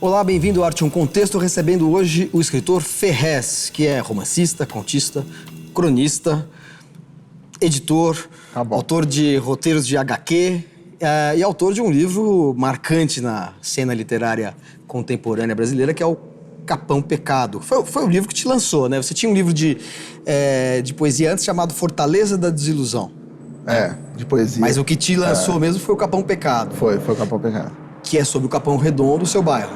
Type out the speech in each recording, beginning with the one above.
Olá, bem-vindo ao Arte um Contexto, recebendo hoje o escritor Ferrez, que é romancista, contista, cronista, editor, autor de roteiros de HQ e autor de um livro marcante na cena literária contemporânea brasileira, que é o Capão Pecado. Foi o livro que te lançou, né? Você tinha um livro de poesia antes chamado Fortaleza da Desilusão. De poesia. Mas o que te lançou mesmo foi o Capão Pecado. Foi o Capão Pecado. Que é sobre o Capão Redondo do seu bairro.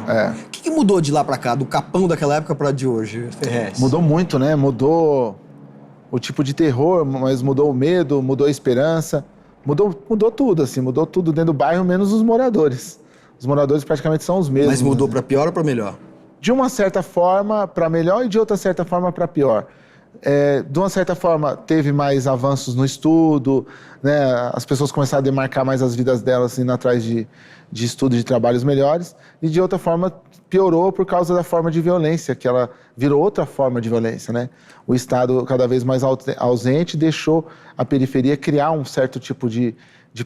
O que mudou de lá pra cá, do Capão daquela época pra de hoje, Ferrez? Mudou muito, né? Mudou o tipo de terror, mas mudou o medo, mudou a esperança. Mudou tudo, assim. Mudou tudo dentro do bairro, menos os moradores. Os moradores praticamente são os mesmos. Mas mudou pra pior ou pra melhor? De uma certa forma pra melhor e de outra certa forma pra pior. De uma certa forma, teve mais avanços no estudo, né? As pessoas começaram a demarcar mais as vidas delas, indo atrás de estudo, de trabalhos melhores, e de outra forma piorou por causa da forma de violência, que ela virou outra forma de violência, né? O Estado cada vez mais ausente deixou a periferia criar um certo tipo de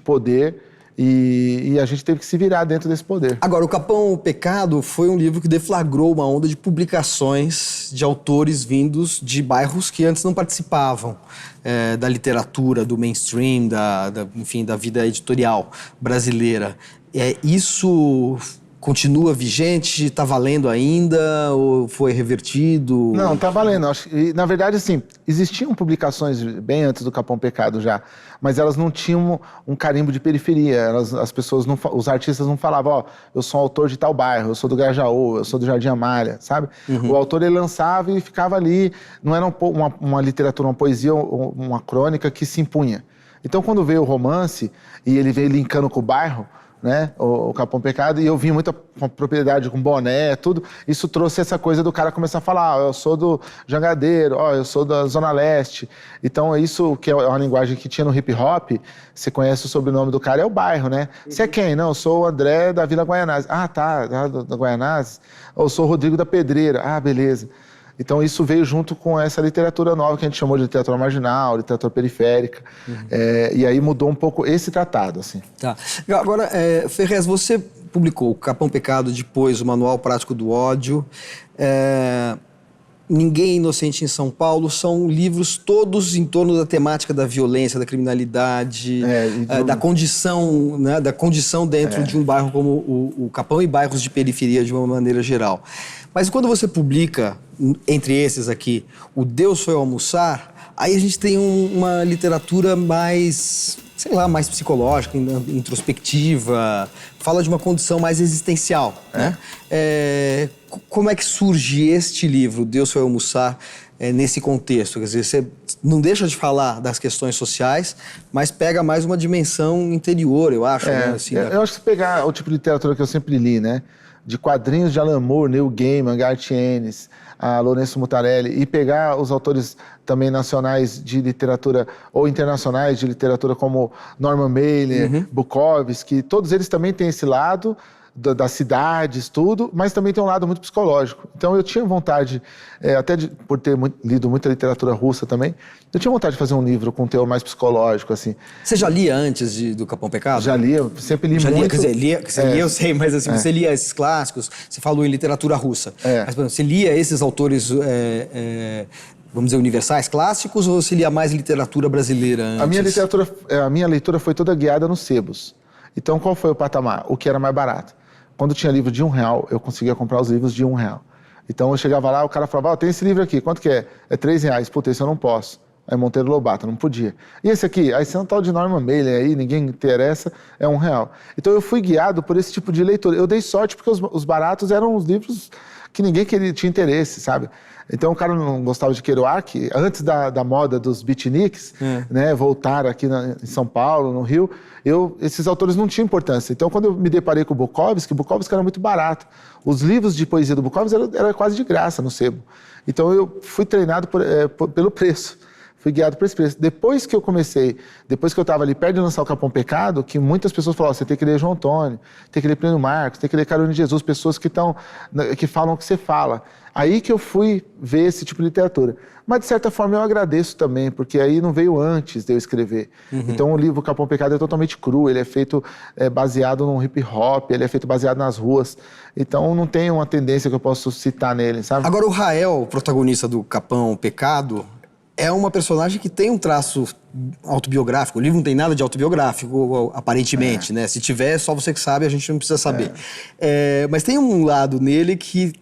poder e a gente teve que se virar dentro desse poder. Agora, o Capão Pecado foi um livro que deflagrou uma onda de publicações de autores vindos de bairros que antes não participavam da literatura, do mainstream, enfim, da vida editorial brasileira. Isso continua vigente? Está valendo ainda? Ou foi revertido? Não, está valendo. E, na verdade, assim, existiam publicações bem antes do Capão Pecado já, mas elas não tinham um carimbo de periferia. As pessoas, os artistas não falavam, eu sou autor de tal bairro, eu sou do Grajaú, eu sou do Jardim Amália, sabe? O autor, ele lançava e ficava ali. Não era uma literatura, uma poesia, uma crônica que se impunha. Então, quando veio o romance e ele veio linkando com o bairro, né, o Capão Pecado, e eu vi muita propriedade com boné, tudo, isso trouxe essa coisa do cara começar a falar, eu sou do Jangadeiro, eu sou da Zona Leste. Então, isso que é uma linguagem que tinha no hip hop, você conhece o sobrenome do cara, é o bairro, né? Você é quem? Não, eu sou o André da Vila Guaianazes. Ah, tá, da Guaianazes. Ou eu sou o Rodrigo da Pedreira. Ah, beleza. Então, isso veio junto com essa literatura nova que a gente chamou de literatura marginal, literatura periférica. E aí mudou um pouco esse tratado, assim. Tá. Agora, Ferrez, você publicou o Capão Pecado, depois o Manual Prático do Ódio, Ninguém Inocente em São Paulo, são livros todos em torno da temática da violência, da criminalidade, da condição, né, da condição dentro de um bairro como o Capão e bairros de periferia de uma maneira geral. Mas quando você publica, entre esses aqui, o Deus Foi Almoçar, aí a gente tem uma literatura mais, sei lá, mais psicológica, introspectiva, fala de uma condição mais existencial, né? Como é que surge este livro, Deus Foi Almoçar, nesse contexto? Quer dizer, você não deixa de falar das questões sociais, mas pega mais uma dimensão interior, eu acho. Né? Assim, eu acho que se pegar o tipo de literatura que eu sempre li, né? De quadrinhos de Alan Moore, Neil Gaiman, Garth Ennis, a Lourenço Mutarelli, e pegar os autores também nacionais de literatura ou internacionais de literatura como Norman Mailer, Bukowski, todos eles também têm esse lado das cidades, tudo, mas também tem um lado muito psicológico. Então eu tinha vontade, por ter lido muita literatura russa também, eu tinha vontade de fazer um livro com um teor mais psicológico, assim. Você já lia antes do Capão Pecado? Já lia, eu sempre li muito. Quer dizer, lia, eu sei, mas assim, você lia esses clássicos, você falou em literatura russa. Mas, por exemplo, você lia esses autores, vamos dizer, universais, clássicos, ou você lia mais literatura brasileira antes? A minha leitura foi toda guiada nos sebos. Então, qual foi o patamar? O que era mais barato. Quando tinha livro de R$1, eu conseguia comprar os livros de R$1. Então, eu chegava lá, o cara falava, tem esse livro aqui, quanto que é? É R$3. Puta, esse eu não posso. Aí Monteiro Lobato, não podia. E esse aqui? Aí esse é um tal de Norman Mailer aí, ninguém interessa, é R$1. Então, eu fui guiado por esse tipo de leitura. Eu dei sorte porque os baratos eram os livros que ninguém tinha interesse, sabe? Então, o cara não gostava de Kerouac. Antes da moda dos beatniks, né, voltar aqui em São Paulo, no Rio, esses autores não tinham importância. Então, quando eu me deparei com o Bukowski era muito barato. Os livros de poesia do Bukowski eram quase de graça no sebo. Então, eu fui treinado pelo preço. Fui guiado por esse preço. Depois que eu estava ali perto de lançar o Capão Pecado, que muitas pessoas falaram, você tem que ler João Antônio, tem que ler Plínio Marcos, tem que ler Carolina de Jesus, pessoas que falam o que você fala. Aí que eu fui ver esse tipo de literatura. Mas, de certa forma, eu agradeço também, porque aí não veio antes de eu escrever. Então, o livro Capão Pecado é totalmente cru, ele é feito baseado num hip-hop, ele é feito baseado nas ruas. Então, não tem uma tendência que eu possa citar nele, sabe? Agora, o Rael, protagonista do Capão Pecado, é uma personagem que tem um traço autobiográfico. O livro não tem nada de autobiográfico, aparentemente, né? Se tiver, é só você que sabe, a gente não precisa saber. Mas tem um lado nele que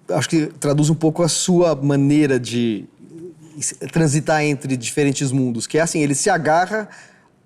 acho que traduz um pouco a sua maneira de transitar entre diferentes mundos, que é assim, ele se agarra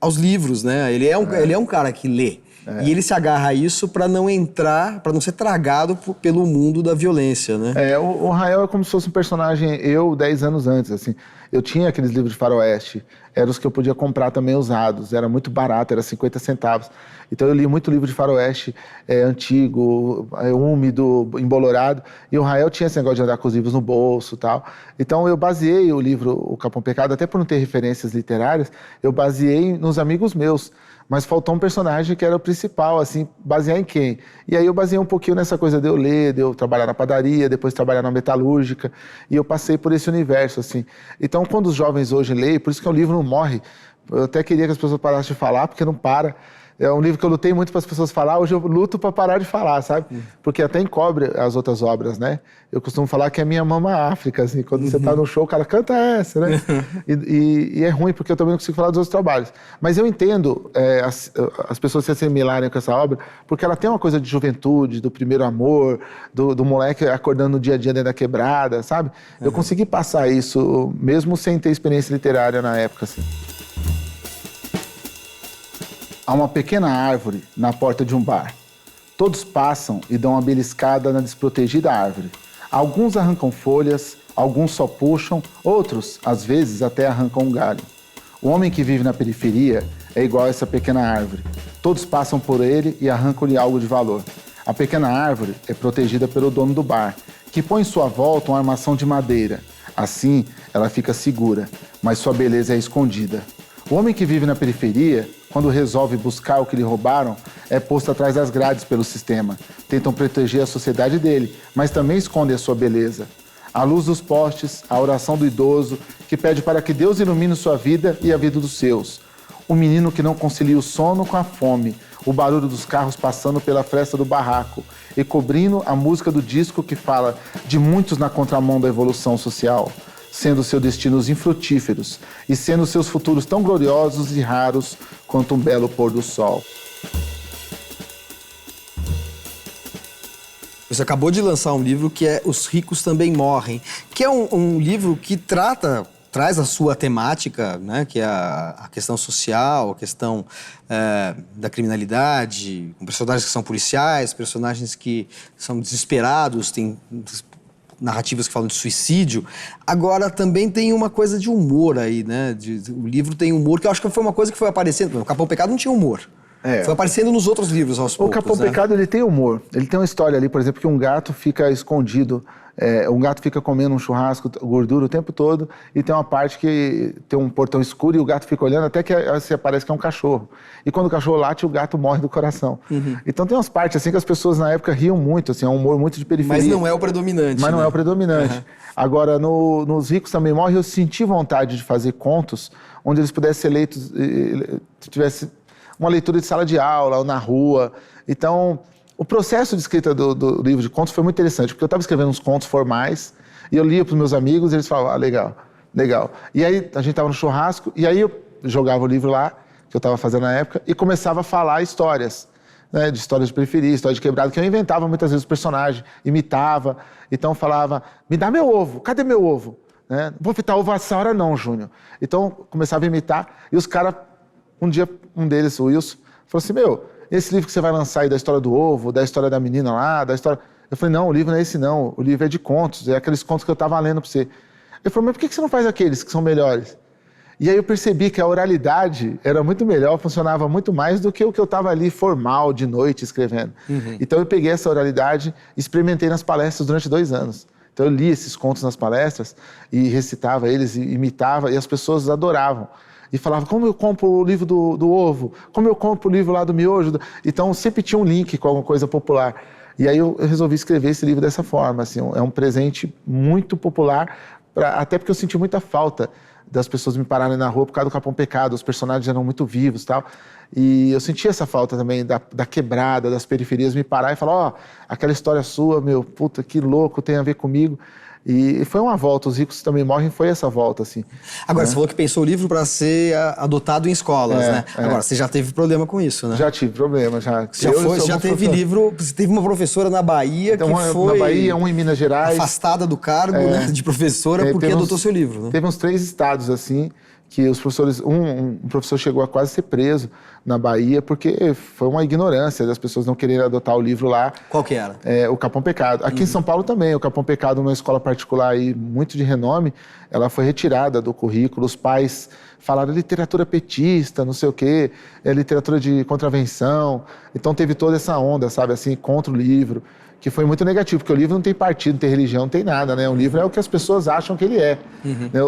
aos livros, né? Ele é um cara que lê. E ele se agarra a isso para não entrar, para não ser tragado pelo mundo da violência, né? O Rael é como se fosse um personagem 10 anos antes, assim. Eu tinha aqueles livros de faroeste, eram os que eu podia comprar também usados, era muito barato, era 50 centavos. Então eu li muito livro de faroeste antigo, úmido, embolorado, e o Rael tinha esse negócio de andar com os livros no bolso e tal. Então eu baseei o livro O Capão Pecado, até por não ter referências literárias, eu baseei nos amigos meus. Mas faltou um personagem que era o principal, assim, basear em quem? E aí eu baseei um pouquinho nessa coisa de eu ler, de eu trabalhar na padaria, depois trabalhar na metalúrgica, e eu passei por esse universo, assim. Então, quando os jovens hoje leem, por isso que o livro não morre, eu até queria que as pessoas parassem de falar, porque não para. É um livro que eu lutei muito para as pessoas falar, hoje eu luto para parar de falar, sabe? Porque até encobre as outras obras, né? Eu costumo falar que é minha Mama África, assim, quando você tá no show, o cara canta essa, né? E é ruim, porque eu também não consigo falar dos outros trabalhos. Mas eu entendo as pessoas se assimilarem com essa obra, porque ela tem uma coisa de juventude, do primeiro amor, do moleque acordando no dia a dia dentro da quebrada, sabe? Eu consegui passar isso, mesmo sem ter experiência literária na época, assim. Há uma pequena árvore na porta de um bar. Todos passam e dão uma beliscada na desprotegida árvore. Alguns arrancam folhas, alguns só puxam, outros, às vezes, até arrancam um galho. O homem que vive na periferia é igual a essa pequena árvore. Todos passam por ele e arrancam-lhe algo de valor. A pequena árvore é protegida pelo dono do bar, que põe em sua volta uma armação de madeira. Assim, ela fica segura, mas sua beleza é escondida. O homem que vive na periferia, quando resolve buscar o que lhe roubaram, é posto atrás das grades pelo sistema. Tentam proteger a sociedade dele, mas também escondem a sua beleza. A luz dos postes, a oração do idoso, que pede para que Deus ilumine sua vida e a vida dos seus. O menino que não concilia o sono com a fome, o barulho dos carros passando pela fresta do barraco e cobrindo a música do disco que fala de muitos na contramão da evolução social, sendo seus destinos infrutíferos e sendo seus futuros tão gloriosos e raros quanto um belo pôr do sol. Você acabou de lançar um livro que é Os Ricos Também Morrem, que é um livro que traz a sua temática, né, que é a questão social, a questão da criminalidade, com personagens que são policiais, personagens que são desesperados, tem narrativas que falam de suicídio. Agora, também tem uma coisa de humor aí, né? O livro tem humor, que eu acho que foi uma coisa que foi aparecendo. O Capão Pecado não tinha humor. Foi aparecendo nos outros livros aos poucos. O Capão Pecado, ele tem humor. Ele tem uma história ali, por exemplo, que um gato fica escondido. Um gato fica comendo um churrasco, gordura o tempo todo, e tem uma parte que tem um portão escuro e o gato fica olhando até que parece que é um cachorro. E quando o cachorro late, o gato morre do coração. Então tem umas partes assim que as pessoas na época riam muito, assim, é um humor muito de periferia. Mas não é o predominante. Mas não é o predominante. Agora, nos Ricos Também Morrem, eu senti vontade de fazer contos onde eles pudessem ser leitos, tivesse uma leitura de sala de aula ou na rua. Então, o processo de escrita do livro de contos foi muito interessante, porque eu estava escrevendo uns contos formais e eu lia para os meus amigos e eles falavam, legal, legal. E aí a gente estava no churrasco e aí eu jogava o livro lá, que eu estava fazendo na época, e começava a falar histórias, né, de histórias de periferia, história de quebrado, que eu inventava muitas vezes o personagem, imitava, então falava, me dá meu ovo, cadê meu ovo? Né? Não vou fritar ovo essa hora não, Júnior. Então começava a imitar e os caras, um dia, um deles, o Wilson, falou assim, esse livro que você vai lançar aí da história do ovo, da história da menina lá, da história... Eu falei, não, o livro não é esse não, o livro é de contos, é aqueles contos que eu estava lendo para você. Ele falou, mas por que você não faz aqueles que são melhores? E aí eu percebi que a oralidade era muito melhor, funcionava muito mais do que o que eu estava ali formal, de noite, escrevendo. Então eu peguei essa oralidade e experimentei nas palestras durante 2 anos. Então eu lia esses contos nas palestras e recitava eles, e imitava, e as pessoas adoravam. E falava, como eu compro o livro do ovo? Como eu compro o livro lá do miojo? Então sempre tinha um link com alguma coisa popular. E aí eu resolvi escrever esse livro dessa forma, assim, é um presente muito popular, até porque eu senti muita falta das pessoas me pararem na rua por causa do Capão Pecado, os personagens eram muito vivos e tal. E eu senti essa falta também da quebrada, das periferias, me parar e falar, ó, aquela história sua, meu, puta, que louco, tem a ver comigo. E foi uma volta, Os Ricos Também Morrem, foi essa volta, assim. Agora, você falou que pensou o livro para ser adotado em escolas, né? Agora, você já teve problema com isso, né? Já tive problema, já. Você já teve livro, você teve uma professora na Bahia então, que foi... Na Bahia, um em Minas Gerais. Afastada do cargo, né, de professora porque adotou seu livro, né? Teve uns 3 estados, assim, que os professores... Um professor chegou a quase ser preso na Bahia porque foi uma ignorância das pessoas não quererem adotar o livro lá. Qual que era? O Capão Pecado. Aqui em São Paulo também, o Capão Pecado, numa escola particular aí, muito de renome, ela foi retirada do currículo. Os pais falaram literatura petista, não sei o quê, literatura de contravenção. Então teve toda essa onda, sabe, assim, contra o livro, que foi muito negativo, porque o livro não tem partido, não tem religião, não tem nada, né? O livro é o que as pessoas acham que ele é.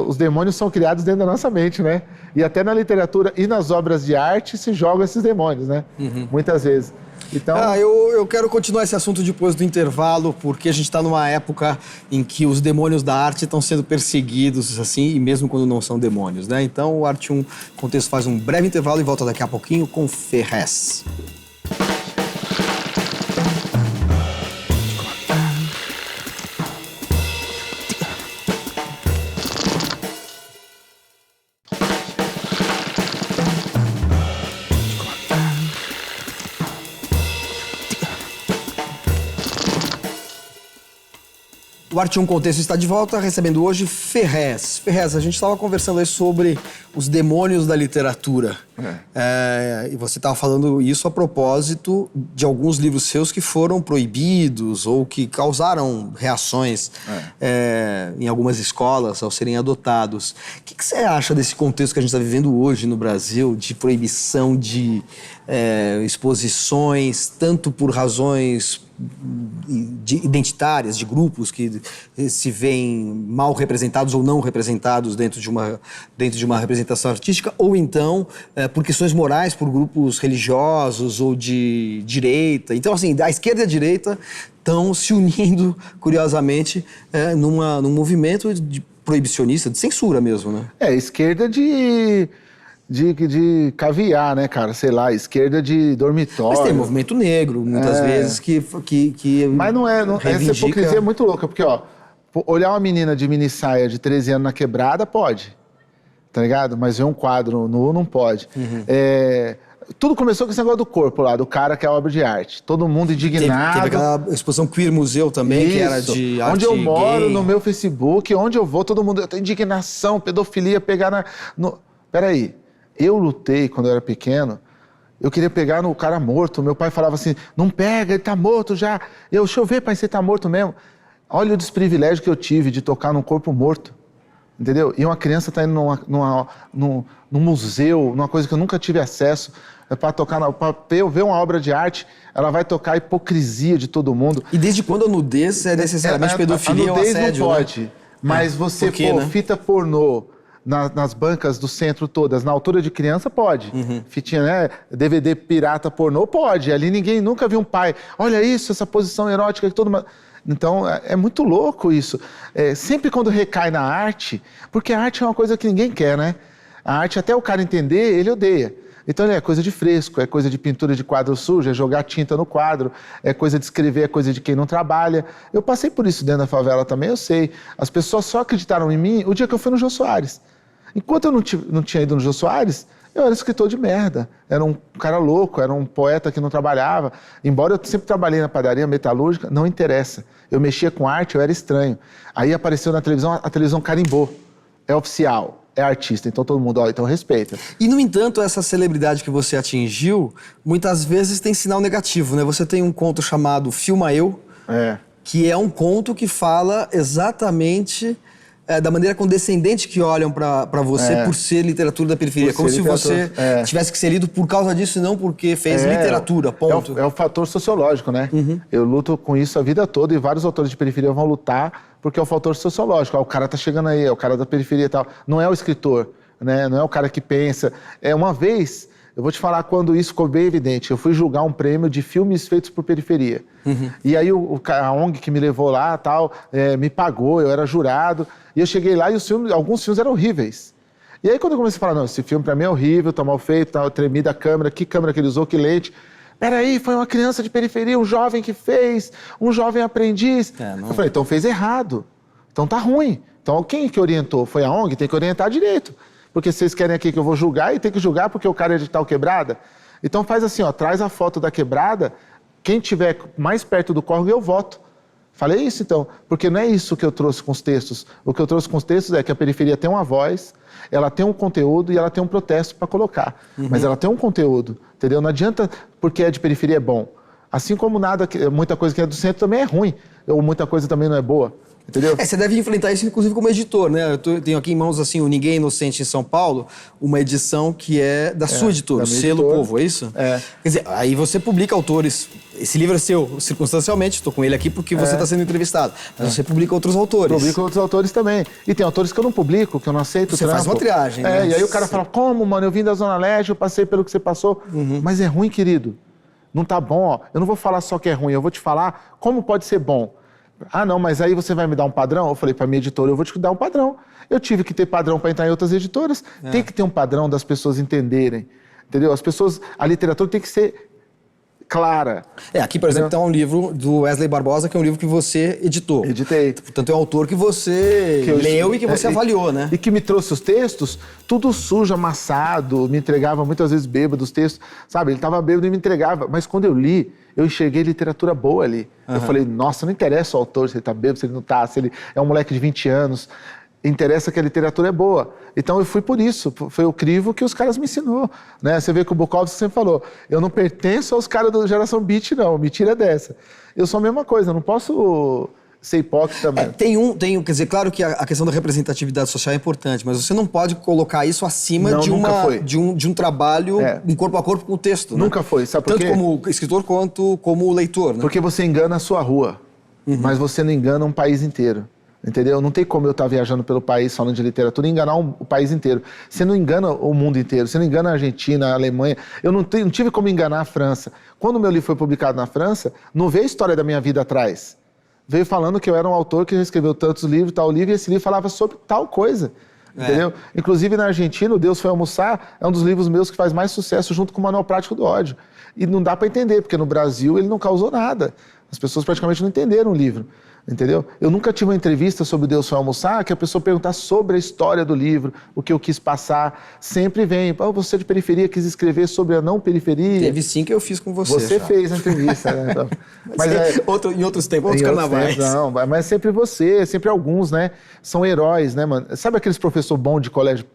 Os demônios são criados dentro da nossa mente, né? E até na literatura e nas obras de arte se jogam esses demônios, né? Muitas vezes. Então... eu quero continuar esse assunto depois do intervalo, porque a gente está numa época em que os demônios da arte estão sendo perseguidos, assim, e mesmo quando não são demônios, né? Então o Arte 1 Contexto faz um breve intervalo e volta daqui a pouquinho com Ferrez. O Arte 1 Contexto está de volta, recebendo hoje Ferrez. Ferrez, a gente estava conversando aí sobre os demônios da literatura. E você estava falando isso a propósito de alguns livros seus que foram proibidos ou que causaram reações em algumas escolas ao serem adotados. O que você acha desse contexto que a gente está vivendo hoje no Brasil, de proibição de exposições, tanto por razões identitárias, de grupos que se veem mal representados ou não representados dentro de uma representação artística, ou então por questões morais, por grupos religiosos ou de direita. Então, assim, a esquerda e a direita estão se unindo, curiosamente, num movimento de proibicionista, de censura mesmo, né? Esquerda de caviar, né, cara? Sei lá, esquerda de dormitório. Mas tem movimento negro, muitas vezes, que Mas não essa hipocrisia é muito louca, porque, ó, olhar uma menina de mini saia de 13 anos na quebrada, pode, tá ligado? Mas ver um quadro nu, não pode. Tudo começou com esse negócio do corpo lá, do cara que é obra de arte. Todo mundo indignado. Teve aquela exposição Queer Museu também, que era de arte onde eu moro, gay. No meu Facebook, onde eu vou, todo mundo tem indignação, pedofilia, pegar Peraí. Eu lutei quando eu era pequeno, eu queria pegar no cara morto. Meu pai falava assim, não pega, ele tá morto já. Deixa eu ver, pai, você tá morto mesmo. Olha o desprivilégio que eu tive de tocar num corpo morto, entendeu? E uma criança tá indo num museu, numa coisa que eu nunca tive acesso, para tocar, para eu ver uma obra de arte, ela vai tocar a hipocrisia de todo mundo. E desde quando a nudez é necessariamente pedofilia ou assédio? A nudez não pode, né? Mas você pôr fita pornô nas bancas do centro todas, na altura de criança, pode. Fitinha, né? DVD pirata pornô, pode. Ali ninguém nunca viu um pai. Olha isso, essa posição erótica que todo mundo... Então, é muito louco isso. Sempre quando recai na arte, porque a arte é uma coisa que ninguém quer, né? A arte, até o cara entender, ele odeia. Então, é coisa de fresco, é coisa de pintura de quadro sujo, é jogar tinta no quadro, é coisa de escrever, é coisa de quem não trabalha. Eu passei por isso dentro da favela também, eu sei. As pessoas só acreditaram em mim o dia que eu fui no Jô Soares. Enquanto eu não tinha ido no Jô Soares, eu era escritor de merda. Era um cara louco, era um poeta que não trabalhava. Embora eu sempre trabalhei na padaria metalúrgica, não interessa. Eu mexia com arte, eu era estranho. Aí apareceu na televisão, a televisão carimbou. É oficial, é artista, então todo mundo, então respeita. E, no entanto, essa celebridade que você atingiu, muitas vezes tem sinal negativo, né? Você tem um conto chamado Filma Eu, que é um conto que fala exatamente da maneira condescendente que olham para você por ser literatura da periferia. Como se você tivesse que ser lido por causa disso e não porque fez literatura, ponto. É o fator sociológico, né? Eu luto com isso a vida toda e vários autores de periferia vão lutar porque é o fator sociológico. O cara tá chegando aí, é o cara da periferia e tal. Não é o escritor, né? Não é o cara que pensa. Uma vez, eu vou te falar quando isso ficou bem evidente. Eu fui julgar um prêmio de filmes feitos por periferia. E aí a ONG que me levou lá, tal, me pagou, eu era jurado. E eu cheguei lá e alguns filmes eram horríveis. E aí quando eu comecei a falar, não, esse filme pra mim é horrível, tá mal feito, tá tremida a câmera, que câmera que ele usou, que lente. Peraí, foi uma criança de periferia, um jovem que fez, um jovem aprendiz. Eu falei, então fez errado, então tá ruim. Então quem que orientou? Foi a ONG? Tem que orientar direito. Porque vocês querem aqui que eu vou julgar e tem que julgar porque o cara é de tal quebrada. Então faz assim, ó, traz a foto da quebrada, quem tiver mais perto do córrego eu voto. Falei isso então, porque não é isso que eu trouxe com os textos. O que eu trouxe com os textos é que a periferia tem uma voz, ela tem um conteúdo e ela tem um protesto para colocar. Mas ela tem um conteúdo, entendeu? Não adianta porque é de periferia é bom. Assim como muita coisa que é do centro também é ruim, ou muita coisa também não é boa. Entendeu? Você deve enfrentar isso, inclusive, como editor, né? Eu tenho aqui em mãos, assim, o Ninguém Inocente em São Paulo, uma edição que é da sua editora, o Selo Povo, é isso? Quer dizer, aí você publica autores. Esse livro é seu, circunstancialmente, estou com ele aqui porque você está sendo entrevistado. Mas você publica outros autores. Publico outros autores também. E tem autores que eu não publico, que eu não aceito. Você faz uma triagem, né? E aí o cara fala, como, mano? Eu vim da Zona Leste, eu passei pelo que você passou. Mas é ruim, querido. Não tá bom, ó. Eu não vou falar só que é ruim, eu vou te falar como pode ser bom. Ah, não, mas aí você vai me dar um padrão? Eu falei para minha editora, eu vou te dar um padrão. Eu tive que ter padrão para entrar em outras editoras. Tem que ter um padrão das pessoas entenderem, entendeu? A literatura tem que ser clara. Aqui, por exemplo, tem um livro do Wesley Barbosa, que é um livro que você editou. Editei. Portanto, é um autor que você leu e que você avaliou, né? E que me trouxe os textos, tudo sujo, amassado, me entregava muitas vezes bêbado os textos, sabe? Ele estava bêbado e me entregava. Mas quando eu li, eu enxerguei literatura boa ali. Eu falei, nossa, não interessa o autor, se ele tá bêbado, se ele não tá, se ele é um moleque de 20 anos. Interessa que a literatura é boa. Então eu fui por isso, foi o crivo que os caras me ensinou, né? Você vê que o Bukowski sempre falou, eu não pertenço aos caras da geração beat, não, me tira dessa. Eu sou a mesma coisa, eu não posso ser hipócrita também. Quer dizer, claro que a questão da representatividade social é importante, mas você não pode colocar isso acima de um trabalho um corpo a corpo com o texto. Nunca foi, sabe por quê? Tanto como escritor quanto como leitor, né? Porque você engana a sua rua, mas você não engana um país inteiro. Entendeu? Não tem como eu estar viajando pelo país falando de literatura e enganar o país inteiro. Você não engana o mundo inteiro, você não engana a Argentina, a Alemanha. Eu não tive como enganar a França. Quando o meu livro foi publicado na França, não veio a história da minha vida atrás. Veio falando que eu era um autor que escreveu tantos livros, tal livro, e esse livro falava sobre tal coisa. Entendeu? Inclusive na Argentina, o Deus Foi Almoçar é um dos livros meus que faz mais sucesso junto com o Manual Prático do Ódio. E não dá para entender, porque no Brasil ele não causou nada. As pessoas praticamente não entenderam o livro. Entendeu? Eu nunca tive uma entrevista sobre Deus Foi Almoçar que a pessoa perguntar sobre a história do livro, o que eu quis passar. Sempre vem, você de periferia quis escrever sobre a não periferia. Teve sim que eu fiz com você. Você fez a entrevista, né? Então, mas em outros tempos, outros carnavais. Não, mas é sempre você, é sempre alguns, né? São heróis, né, mano? Sabe aqueles professor bom de colégio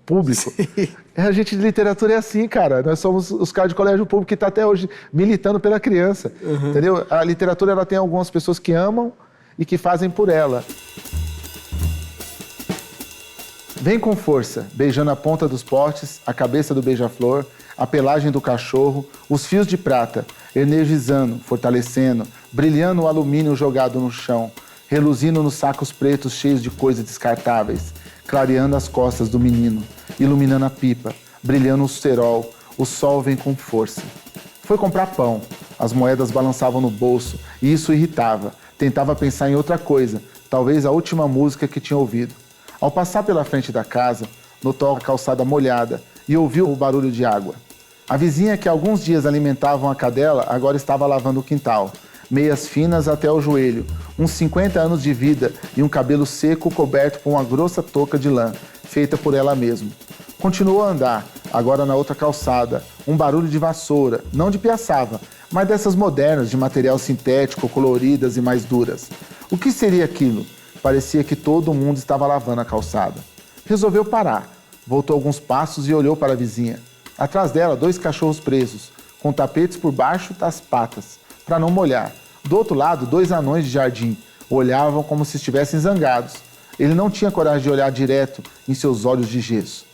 público? Sim. A gente de literatura é assim, cara. Nós somos os caras de colégio público que tá até hoje militando pela criança. Entendeu? A literatura, ela tem algumas pessoas que amam e que fazem por ela. Vem com força, beijando a ponta dos potes, a cabeça do beija-flor, a pelagem do cachorro, os fios de prata, energizando, fortalecendo, brilhando o alumínio jogado no chão, reluzindo nos sacos pretos cheios de coisas descartáveis, clareando as costas do menino, iluminando a pipa, brilhando o cerol, o sol vem com força. Foi comprar pão, as moedas balançavam no bolso e isso irritava. Tentava pensar em outra coisa, talvez a última música que tinha ouvido. Ao passar pela frente da casa, notou a calçada molhada e ouviu o barulho de água. A vizinha que há alguns dias alimentavam a cadela agora estava lavando o quintal. Meias finas até o joelho, uns 50 anos de vida e um cabelo seco coberto por uma grossa touca de lã, feita por ela mesma. Continuou a andar, agora na outra calçada, um barulho de vassoura, não de piaçava, mas dessas modernas, de material sintético, coloridas e mais duras. O que seria aquilo? Parecia que todo mundo estava lavando a calçada. Resolveu parar. Voltou alguns passos e olhou para a vizinha. Atrás dela, 2 cachorros presos, com tapetes por baixo das patas, para não molhar. Do outro lado, 2 anões de jardim. Olhavam como se estivessem zangados. Ele não tinha coragem de olhar direto em seus olhos de gesso.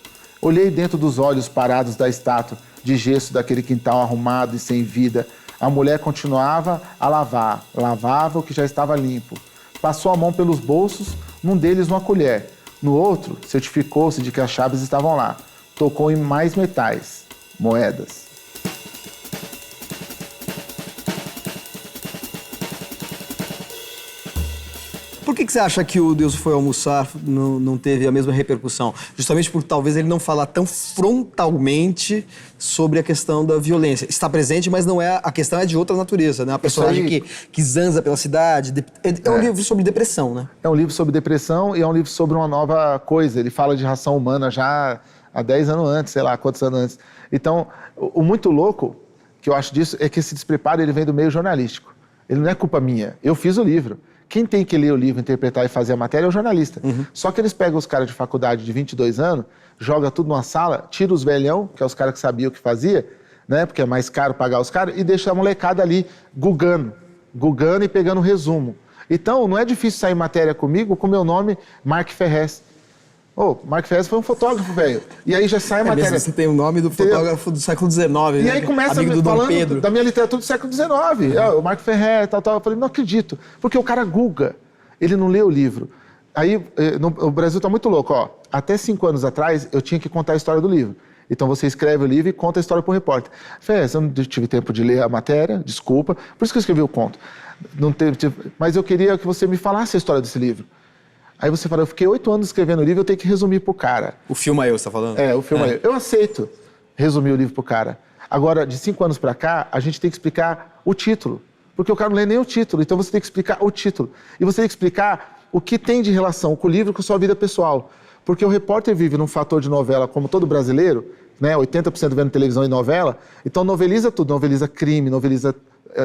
Olhei dentro dos olhos parados da estátua de gesso daquele quintal arrumado e sem vida. A mulher continuava a lavar, lavava o que já estava limpo. Passou a mão pelos bolsos, num deles uma colher. No outro, certificou-se de que as chaves estavam lá. Tocou em mais metais, moedas. Por que você acha que o Deus Foi Almoçar não teve a mesma repercussão? Justamente por talvez ele não falar tão frontalmente sobre a questão da violência. Está presente, mas não é, a questão é de outra natureza, né? A personagem que zanza pela cidade. É um livro sobre depressão, né? É um livro sobre depressão e é um livro sobre uma nova coisa. Ele fala de ração humana já há 10 anos antes, sei lá, quantos anos antes. Então, o muito louco que eu acho disso é que esse despreparo ele vem do meio jornalístico. Ele não é culpa minha. Eu fiz o livro. Quem tem que ler o livro, interpretar e fazer a matéria é o jornalista. Só que eles pegam os caras de faculdade de 22 anos, joga tudo numa sala, tira os velhão, que é os caras que sabiam o que fazia, né? Porque é mais caro pagar os caras, e deixa a molecada ali gugando e pegando resumo. Então, não é difícil sair matéria comigo com meu nome, Mark Ferrez. Mark Ferrez foi um fotógrafo, velho. E aí já sai a matéria. Mesmo você tem o nome do fotógrafo do século XIX, né? E aí começa falando da minha literatura do século XIX. O Mark Ferrez, tal. Eu falei, não acredito. Porque o cara googa. Ele não lê o livro. Aí, o Brasil tá muito louco, ó. Até 5 anos atrás, eu tinha que contar a história do livro. Então você escreve o livro e conta a história pro repórter. Ferrez, eu não tive tempo de ler a matéria, desculpa. Por isso que eu escrevi o conto. Não teve, mas eu queria que você me falasse a história desse livro. Aí você fala, eu fiquei 8 anos escrevendo o livro, eu tenho que resumir pro cara. O Filma Eu, você tá falando? O Filma Eu. Eu aceito resumir o livro pro cara. Agora, de 5 anos pra cá, a gente tem que explicar o título. Porque o cara não lê nem o título, então você tem que explicar o título. E você tem que explicar o que tem de relação com o livro com a sua vida pessoal. Porque o repórter vive num fator de novela como todo brasileiro, né? 80% vendo televisão e novela, então noveliza tudo, noveliza crime, noveliza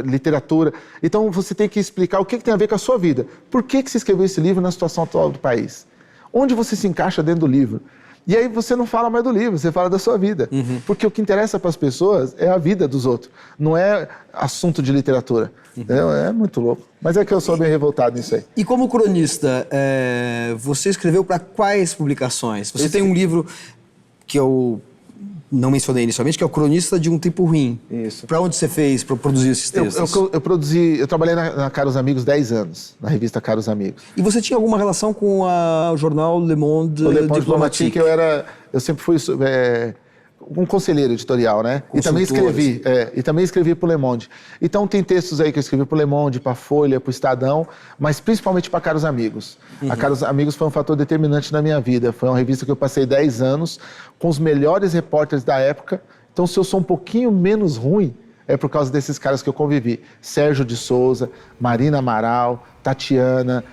literatura. Então você tem que explicar o que tem a ver com a sua vida. Por que você escreveu esse livro na situação atual do país? Onde você se encaixa dentro do livro? E aí você não fala mais do livro, você fala da sua vida. Porque o que interessa para as pessoas é a vida dos outros, não é assunto de literatura. É muito louco. Mas é que eu sou bem revoltado nisso aí. E como cronista, você escreveu para quais publicações? Você tem um livro que eu não mencionei inicialmente, que é o Cronista de um Tempo Ruim. Isso. Para onde você fez para produzir esses textos? Eu trabalhei na Caros Amigos 10 anos, na revista Caros Amigos. E você tinha alguma relação com o jornal Le Monde Diplomatique? Eu sempre fui um conselheiro editorial, né? E também escrevi para o Le Monde. Então tem textos aí que eu escrevi para o Le Monde, para a Folha, para o Estadão, mas principalmente para Caros Amigos. A Caros Amigos foi um fator determinante na minha vida. Foi uma revista que eu passei 10 anos com os melhores repórteres da época. Então se eu sou um pouquinho menos ruim, é por causa desses caras que eu convivi. Sérgio de Souza, Marina Amaral, Tatiana,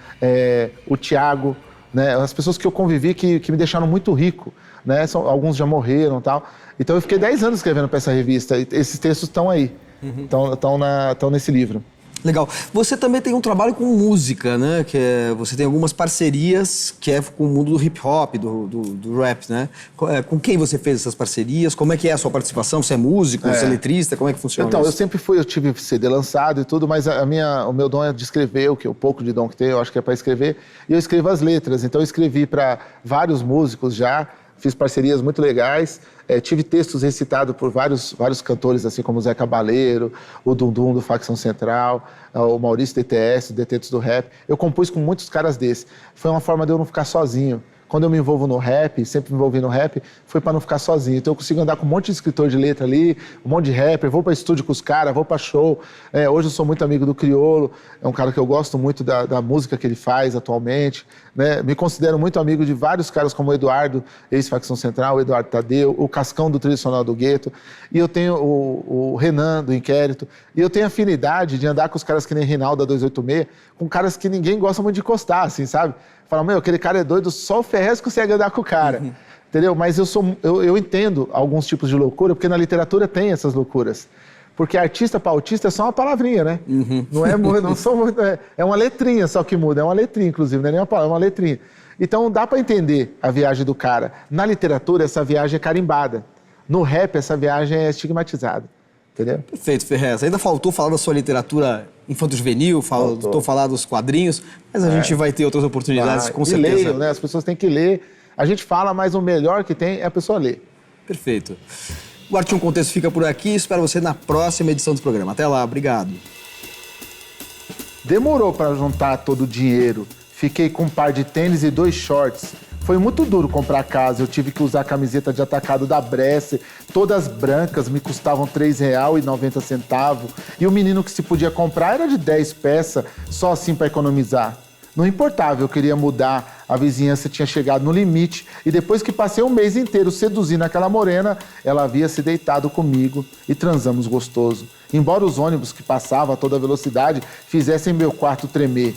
o Tiago, né? As pessoas que eu convivi que me deixaram muito rico. Né? Alguns já morreram e tal. Então eu fiquei 10 anos escrevendo para essa revista. E esses textos estão aí, estão nesse livro. Legal. Você também tem um trabalho com música, né? Você tem algumas parcerias que é com o mundo do hip hop, do rap, né? Com quem você fez essas parcerias? Como é que é a sua participação? Você é músico, você é letrista? Como é que funciona então, isso? Eu sempre eu tive CD lançado e tudo, mas o meu dom é de escrever, o pouco de dom que tenho, eu acho que é para escrever. E eu escrevo as letras, então eu escrevi para vários músicos já, fiz parcerias muito legais, tive textos recitados por vários cantores, assim como o Zé Cabaleiro, o Dundum do Facção Central, o Maurício DTS, o Detentos do Rap. Eu compus com muitos caras desses. Foi uma forma de eu não ficar sozinho. Quando eu me envolvo no rap, sempre me envolvi no rap, foi para não ficar sozinho. Então eu consigo andar com um monte de escritor de letra ali, um monte de rapper, vou para estúdio com os caras, vou para show. Hoje eu sou muito amigo do Criolo, é um cara que eu gosto muito da música que ele faz atualmente. Né? Me considero muito amigo de vários caras como o Eduardo, ex-Facção Central, o Eduardo Tadeu, o Cascão do Tradicional do Gueto, e eu tenho o Renan do Inquérito, e eu tenho afinidade de andar com os caras que nem Reinaldo da 286, com caras que ninguém gosta muito de encostar, assim, sabe? Fala, aquele cara é doido, só o Ferrez consegue andar com o cara, entendeu? Mas eu entendo alguns tipos de loucura, porque na literatura tem essas loucuras. Porque artista para autista é só uma palavrinha, né? É uma letrinha só que muda, é uma letrinha, inclusive, não é nem uma palavra, é uma letrinha. Então dá para entender a viagem do cara. Na literatura, essa viagem é carimbada. No rap, essa viagem é estigmatizada, entendeu? Perfeito, Ferrez. Ainda faltou falar da sua literatura infanto-juvenil, estou falando dos quadrinhos, mas a gente vai ter outras oportunidades, com certeza. E leiam, né? As pessoas têm que ler. A gente fala, mas o melhor que tem é a pessoa ler. Perfeito. O Arte um Contexto fica por aqui. Espero você na próxima edição do programa. Até lá, obrigado. Demorou para juntar todo o dinheiro. Fiquei com um par de tênis e 2 shorts. Foi muito duro comprar casa. Eu tive que usar a camiseta de atacado da Bresser. Todas brancas, me custavam R$ 3,90. E o menino que se podia comprar era de 10 peças, só assim para economizar. Não importava, eu queria mudar, a vizinhança tinha chegado no limite e depois que passei um mês inteiro seduzindo aquela morena, ela havia se deitado comigo e transamos gostoso. Embora os ônibus que passavam a toda velocidade fizessem meu quarto tremer.